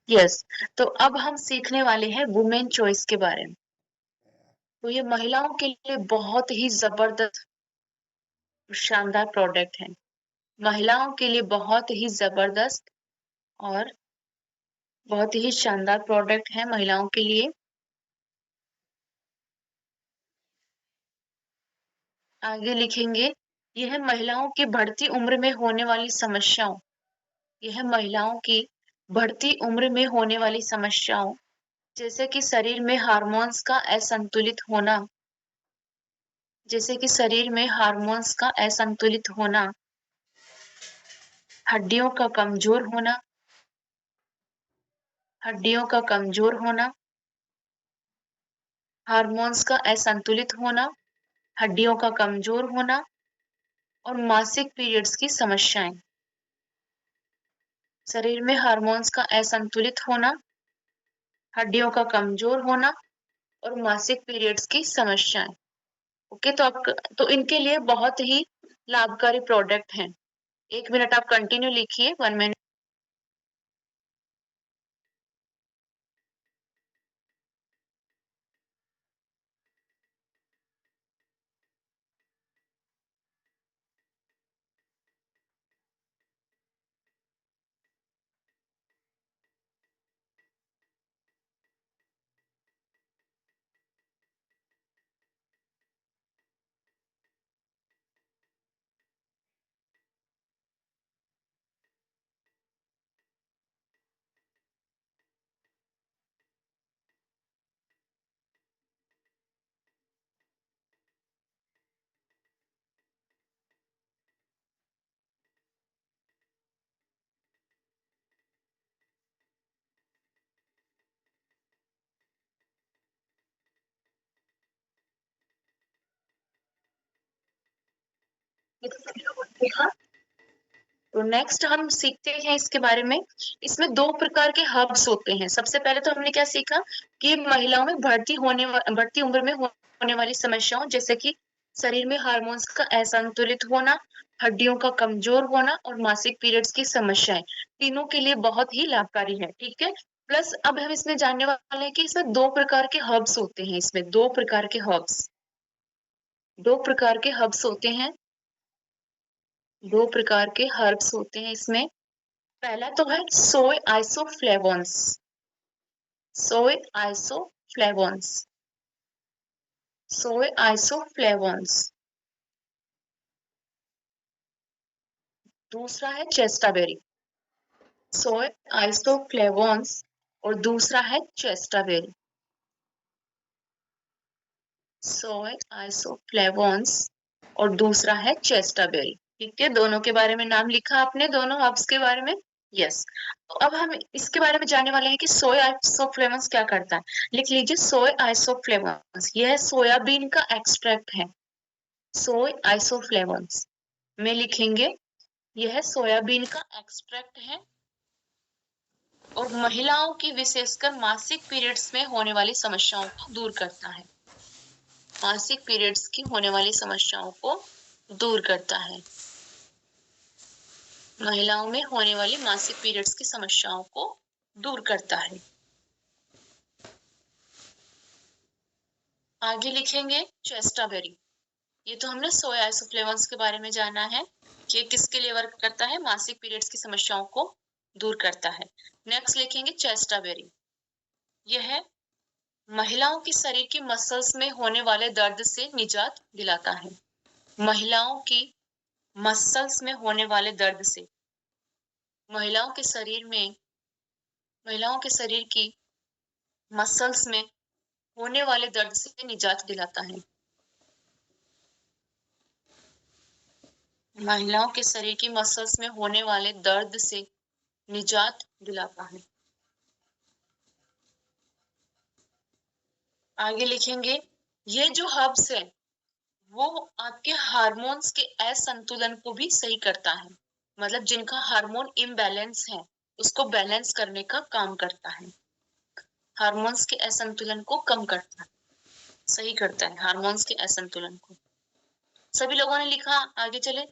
Yes. तो अब हम सीखने वाले हैं वुमेन चॉइस के बारे में। तो ये महिलाओं के लिए बहुत ही जबरदस्त शानदार प्रोडक्ट है। महिलाओं के लिए बहुत ही जबरदस्त और बहुत ही शानदार प्रोडक्ट है महिलाओं के लिए। आगे लिखेंगे, यह महिलाओं की बढ़ती उम्र में होने वाली समस्याओं, यह महिलाओं की बढ़ती उम्र में होने वाली समस्याओं, जैसे कि शरीर में हार्मोन्स का असंतुलित होना, जैसे कि शरीर में हार्मोन्स का असंतुलित होना, हड्डियों का कमजोर होना, हड्डियों का कमजोर होना, हार्मोन्स का असंतुलित होना, हड्डियों का कमजोर होना और मासिक पीरियड्स की समस्याएं। शरीर में हार्मोन्स का असंतुलित होना, हड्डियों का कमजोर होना और मासिक पीरियड्स की समस्याएं। ओके, तो इनके लिए बहुत ही लाभकारी प्रोडक्ट हैं। 1 मिनट आप कंटिन्यू लिखिए, 1 मिनट। तो नेक्स्ट हम सीखते हैं इसके बारे में। इसमें 2 प्रकार के हर्ब्स होते हैं। सबसे पहले तो हमने क्या सीखा कि महिलाओं में बढ़ती उम्र में होने वाली समस्याओं, जैसे कि शरीर में हार्मोन्स का असंतुलित होना, हड्डियों का कमजोर होना और मासिक पीरियड्स की समस्याएं, तीनों के लिए बहुत ही लाभकारी है। ठीक है। प्लस अब हम इसमें जानने वाले हैं कि इसमें 2 प्रकार के हर्ब्स होते हैं। इसमें 2 प्रकार के हर्ब्स, 2 प्रकार के हर्ब्स होते हैं, 2 प्रकार के हर्ब्स होते हैं इसमें। पहला तो है सोय आइसोफ्लेवोन्स, सोय आइसोफ्लेवोन्स, सोय आइसोफ्लेवोन्स। दूसरा है चेस्टाबेरी, सोय आइसोफ्लेवोन्स और दूसरा है चेस्टाबेरी, सोय आइसोफ्लेवोन्स और दूसरा है चेस्टाबेरी। ठीक है, दोनों के बारे में नाम लिखा आपने, दोनों हर्ब्स के बारे में। यस। तो अब हम इसके बारे में जानने वाले हैं कि सोय आइसोफ्लेवोन्स क्या करता है। लिख लीजिए, सोय आइसोफ्लेवोन्स यह सोयाबीन का एक्सट्रैक्ट है। सोय आइसोफ्लेवोन्स में लिखेंगे, यह सोयाबीन का एक्सट्रैक्ट है और महिलाओं की विशेषकर मासिक पीरियड्स में होने वाली समस्याओं को दूर करता है। मासिक पीरियड्स की होने वाली समस्याओं को दूर करता है। महिलाओं में होने वाली मासिक पीरियड्स की समस्याओं को दूर करता है। आगे लिखेंगे चेस्टाबेरी। ये तो हमने सोया आइसोफ्लेवोन्स के बारे में जाना है कि किसके लिए वर्क करता है, मासिक पीरियड्स की समस्याओं को दूर करता है। नेक्स्ट लिखेंगे चेस्टाबेरी। यह महिलाओं की शरीर की मसल्स में होने वाले दर्द से निजात दिलाता है। महिलाओं की मसल्स में होने वाले दर्द से, महिलाओं के शरीर में, महिलाओं के शरीर की मसल्स में होने वाले दर्द से निजात दिलाता है। महिलाओं के शरीर की मसल्स में होने वाले दर्द से निजात दिलाता है। आगे लिखेंगे, ये जो हर्ब्स है वो आपके हार्मोन्स के असंतुलन को भी सही करता है। मतलब जिनका हार्मोन इम्बैलेंस है उसको बैलेंस करने का काम करता है। हार्मोन्स के असंतुलन को कम करता है, सही करता है हार्मोन्स के असंतुलन को। सभी लोगों ने लिखा, आगे चले।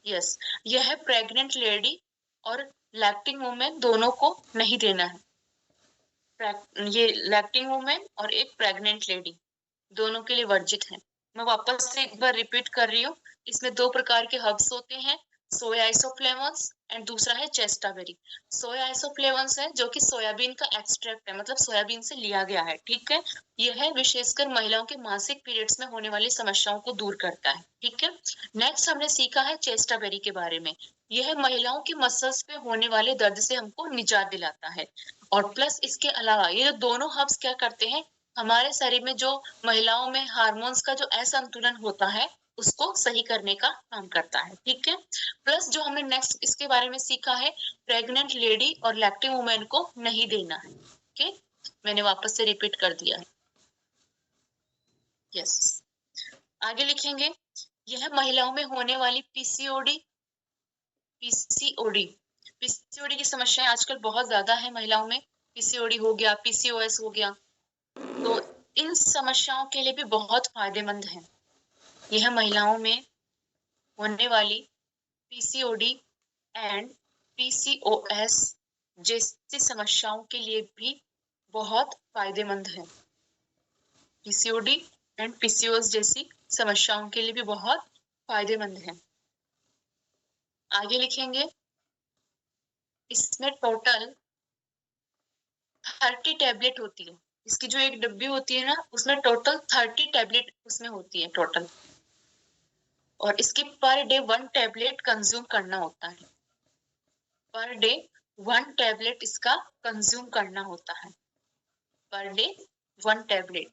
यस। यह है प्रेग्नेंट लेडी और लैक्टिंग वुमेन दोनों को नहीं देना है। ये लैक्टिंग वुमेन और एक प्रेग्नेंट लेडी दोनों के लिए वर्जित है। मैं वापस से एक बार रिपीट कर रही हूँ, इसमें दो प्रकार के हर्ब्स होते हैं, सोया आइसोफ्लेवन्स एंड दूसरा है चेस्टाबेरी। सोया आइसोफ्लेवन्स है जो कि सोयाबीन का एक्सट्रैक्ट है, मतलब सोयाबीन से लिया गया है, ठीक है। यह है विशेषकर महिलाओं के मासिक पीरियड्स में होने वाली समस्याओं को दूर करता है, ठीक है। नेक्स्ट हमने सीखा है चेस्टाबेरी के बारे में। यह महिलाओं की मसल्स पे होने वाले दर्द से हमको निजात दिलाता है। और प्लस इसके अलावा ये दोनों हर्ब्स क्या करते हैं, हमारे शरीर में जो महिलाओं में हार्मोन्स का जो असंतुलन होता है उसको सही करने का काम करता है, ठीक है। प्लस जो हमने नेक्स्ट इसके बारे में सीखा है, प्रेग्नेंट लेडी और लैक्टिंग वुमेन को नहीं देना है, ओके। मैंने वापस से रिपीट कर दिया है, यस। आगे लिखेंगे, यह महिलाओं में होने वाली पीसीओडी की समस्याएं आजकल बहुत ज्यादा है महिलाओं में। पीसीओडी हो गया, पीसीओएस हो गया, तो इन समस्याओं के लिए भी बहुत फायदेमंद है। यह महिलाओं में होने वाली पीसीओडी एंड पीसीओएस जैसी समस्याओं के लिए भी बहुत फायदेमंद है। पीसीओडी एंड पीसीओएस जैसी समस्याओं के लिए भी बहुत फायदेमंद है। आगे लिखेंगे, इसमें टोटल 30 टैबलेट होती है। इसकी जो एक डब्बी होती है ना, उसमें टोटल 30 टैबलेट उसमें होती है टोटल। और इसकी पर डे 1 टैबलेट कंज्यूम करना होता है। पर डे 1 टैबलेट इसका कंज्यूम करना होता है। Per day 1 tablet,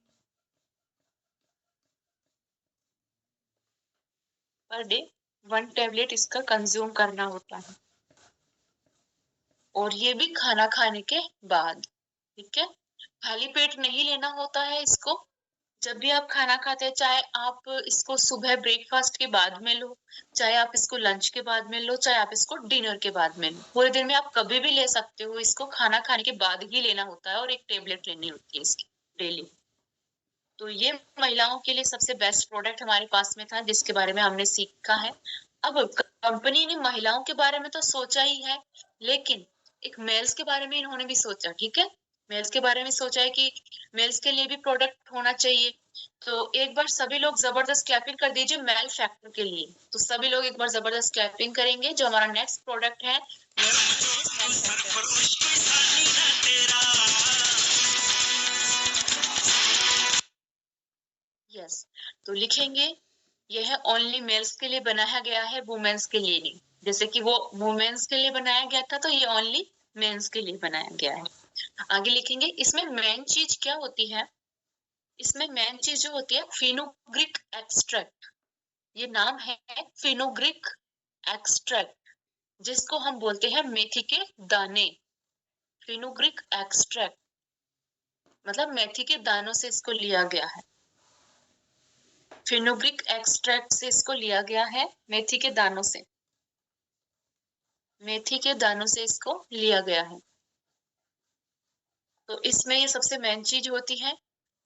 per day 1 tablet इसका कंज्यूम करना होता है। और ये भी खाना खाने के बाद, ठीक है। खाली पेट नहीं लेना होता है इसको। जब भी आप खाना खाते हैं, चाहे आप इसको सुबह ब्रेकफास्ट के बाद में लो, चाहे आप इसको लंच के बाद में लो, चाहे आप इसको डिनर के बाद में लो, पूरे दिन में आप कभी भी ले सकते हो। इसको खाना खाने के बाद ही लेना होता है और एक टेबलेट लेनी होती है इसकी डेली। तो ये महिलाओं के लिए सबसे बेस्ट प्रोडक्ट हमारे पास में था जिसके बारे में हमने सीखा है। अब कंपनी ने महिलाओं के बारे में तो सोचा ही है, लेकिन एक मेल्स के बारे में इन्होंने भी सोचा, ठीक है। मेल्स के बारे में सोचा है कि मेल्स के लिए भी प्रोडक्ट होना चाहिए। तो एक बार सभी लोग जबरदस्त क्लैपिंग कर दीजिए मेल फैक्टर के लिए। तो सभी लोग एक बार जबरदस्त क्लैपिंग करेंगे। जो हमारा नेक्स्ट प्रोडक्ट है यस। तो लिखेंगे, यह ओनली मेल्स के लिए बनाया गया है, वुमेन्स के लिए नहीं। जैसे कि वो वुमेन्स के लिए बनाया गया था, तो ये ओनली मेंस के लिए बनाया गया है। आगे लिखेंगे, इसमें मेन चीज क्या होती है, इसमें मेन चीज जो होती है फेनुग्रीक एक्सट्रैक्ट। ये नाम है फेनुग्रीक एक्सट्रैक्ट, जिसको हम बोलते हैं मेथी के दाने। फेनुग्रीक एक्सट्रैक्ट मतलब मेथी के दानों से इसको लिया गया है। फेनुग्रीक एक्सट्रैक्ट से इसको लिया गया है, मेथी के दानों से। मेथी के दानों से इसको लिया गया है। तो इसमें ये सबसे मेन चीज होती है।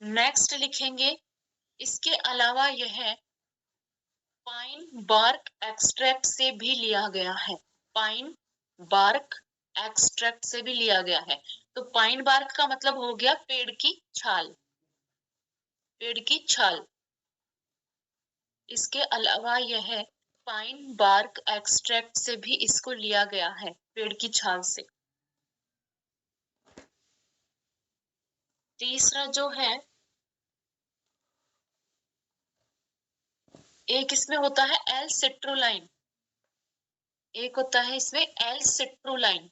नेक्स्ट लिखेंगे, इसके अलावा यह पाइन बार्क एक्सट्रैक्ट से भी लिया गया है। पाइन बार्क एक्सट्रैक्ट से भी लिया गया है। तो पाइन बार्क का मतलब हो गया पेड़ की छाल, पेड़ की छाल। इसके अलावा यह पाइन बार्क एक्सट्रैक्ट से भी इसको लिया गया है, पेड़ की छाल से। तीसरा जो है, एक इसमें होता है एल सिट्रोलाइन, एक होता है इसमें एल सिट्रोलाइन,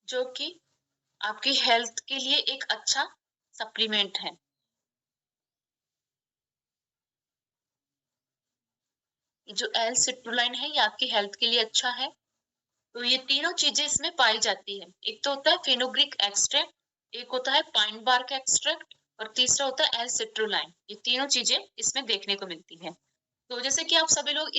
जो कि आपकी हेल्थ के लिए एक अच्छा सप्लीमेंट है। जो एल सिट्रोलाइन है ये आपकी हेल्थ के लिए अच्छा है। तो ये तीनों चीजें इसमें पाई जाती है। एक तो होता है फेनुग्रीक एक्सट्रैक्ट, एक होता है पाइन बार्क एक्सट्रैक्ट और तीसरा होता है एल सिट्रोलाइन। ये तीनों चीजें इसमें देखने को मिलती है। तो जैसे कि आप सभी लोग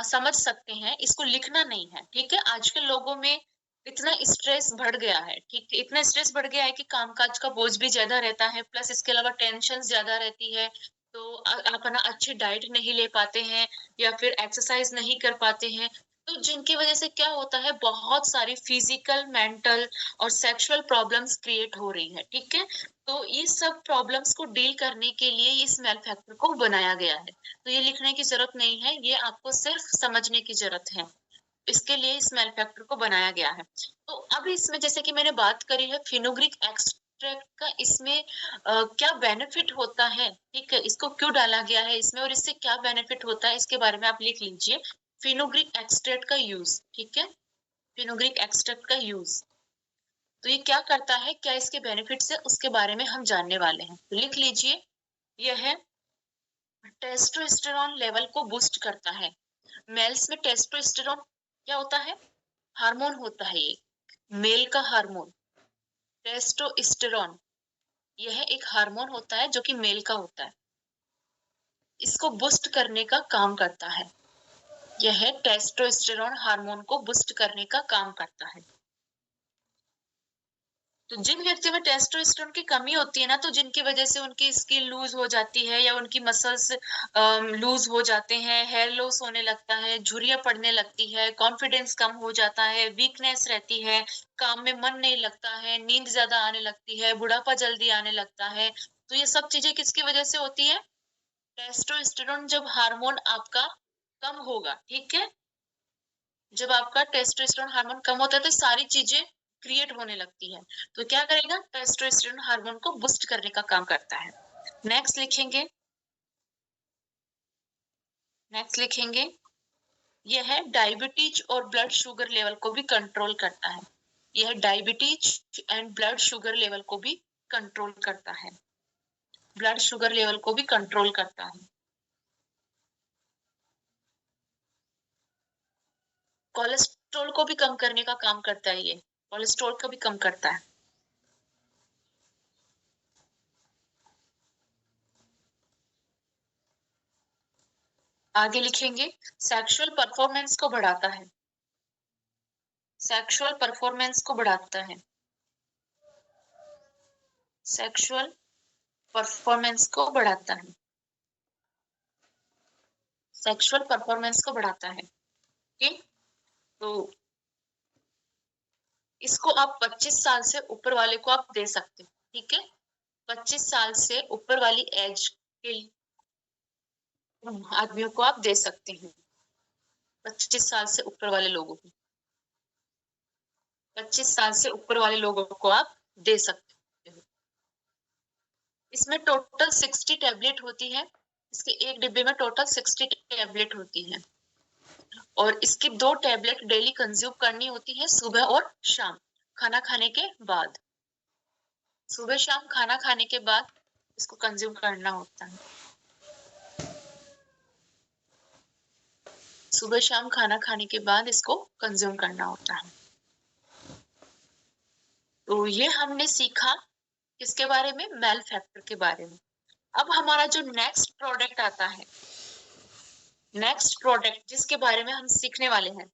समझ सकते हैं, इसको लिखना नहीं है, ठीक है। आजकल लोगों में इतना स्ट्रेस बढ़ गया है, ठीक है। इतना स्ट्रेस बढ़ गया है कि कामकाज का बोझ भी ज्यादा रहता है, प्लस इसके अलावा टेंशन ज्यादा रहती है। तो आप ना अच्छी डाइट नहीं ले पाते हैं या फिर एक्सरसाइज नहीं कर पाते हैं। तो जिनकी वजह से क्या होता है, बहुत सारी फिजिकल, मेंटल और सेक्सुअल प्रॉब्लम्स क्रिएट हो रही है, ठीक है। तो ये सब प्रॉब्लम्स को डील करने के लिए इस मेल फैक्टर को बनाया गया है। तो ये लिखने की जरूरत नहीं है, ये आपको सिर्फ समझने की जरूरत है। इसके लिए इस मेल फैक्टर को बनाया गया है। तो अब इसमें जैसे कि मैंने बात करी है फिनोग्रिक एक्सट्रैक्ट का, इसमें क्या बेनिफिट होता है, ठीक है, इसको क्यों डाला गया है इसमें और इससे क्या बेनिफिट होता है, इसके बारे में आप लिख लीजिए। फिनोग्रिक एक्सट्रैक्ट का यूज, ठीक है, फिनोग्रिक एक्सट्रैक्ट का यूज। तो ये क्या करता है, क्या इसके बेनिफिट्स है, उसके बारे में हम जानने वाले हैं। तो लिख लीजिए, यह टेस्टोस्टेरोन लेवल को बूस्ट करता है। मेल्स में टेस्टोस्टेरोन क्या होता है, हार्मोन होता है, ये मेल का हार्मोन टेस्टोस्टेरोन, यह एक हार्मोन होता है जो कि मेल का होता है। इसको बूस्ट करने का काम करता है, यह टेस्टोस्टेरोन हार्मोन को बूस्ट करने का काम करता है। तो जिन व्यक्तियों में टेस्टोस्टेरोन की कमी होती है ना, तो जिनकी वजह से उनकी स्किन लूज हो जाती है या उनकी मसल्स लूज हो जाते हैं, हेयर लॉस होने लगता है, झुर्रियां पड़ने लगती है, कॉन्फिडेंस कम हो जाता है, वीकनेस रहती है, काम में मन नहीं लगता है, नींद ज्यादा आने लगती है, बुढ़ापा जल्दी आने लगता है। तो ये सब चीजें किसकी वजह से होती है, टेस्टोस्टेरोन जब हार्मोन आपका कम होगा, ठीक है, जब आपका टेस्टोस्टेरोन हार्मोन कम होता है तो सारी चीजें क्रिएट होने लगती है। तो क्या करेगा, टेस्टोस्टेरोन हार्मोन को बूस्ट करने का काम करता है। नेक्स्ट लिखेंगे, नेक्स्ट लिखेंगे, यह डायबिटीज और ब्लड शुगर लेवल को भी कंट्रोल करता है। यह diabetes and blood sugar level को भी कंट्रोल करता है, ब्लड शुगर लेवल को भी कंट्रोल करता है। कोलेस्ट्रॉल को भी कम करने का काम करता है, ये कोलेस्ट्रॉल को भी कम करता है। आगे लिखेंगे, सेक्सुअल परफॉर्मेंस को बढ़ाता है, सेक्सुअल परफॉर्मेंस को बढ़ाता है, सेक्सुअल परफॉर्मेंस को बढ़ाता है, सेक्सुअल परफॉर्मेंस को बढ़ाता है, ठीक। तो इसको आप 25 साल से ऊपर वाले को आप दे सकते हैं, ठीक है, 25 साल से ऊपर वाली एज के आदमियों को आप दे सकते हैं, 25 साल से ऊपर वाले लोगों को, 25 साल से ऊपर वाले लोगों को आप दे सकते हो। इसमें टोटल 60 टैबलेट होती है, इसके एक डिब्बे में टोटल 60 टैबलेट होती है और इसकी 2 टैबलेट डेली कंज्यूम करनी होती है, सुबह और शाम खाना खाने के बाद, सुबह शाम खाना खाने के बाद इसको कंज्यूम करना होता है, सुबह शाम खाना खाने के बाद इसको कंज्यूम करना होता है। तो ये हमने सीखा किसके बारे में, मेल फैक्टर के बारे में। अब हमारा जो नेक्स्ट प्रोडक्ट आता है, नेक्स्ट प्रोडक्ट जिसके बारे में हम सीखने वाले हैं,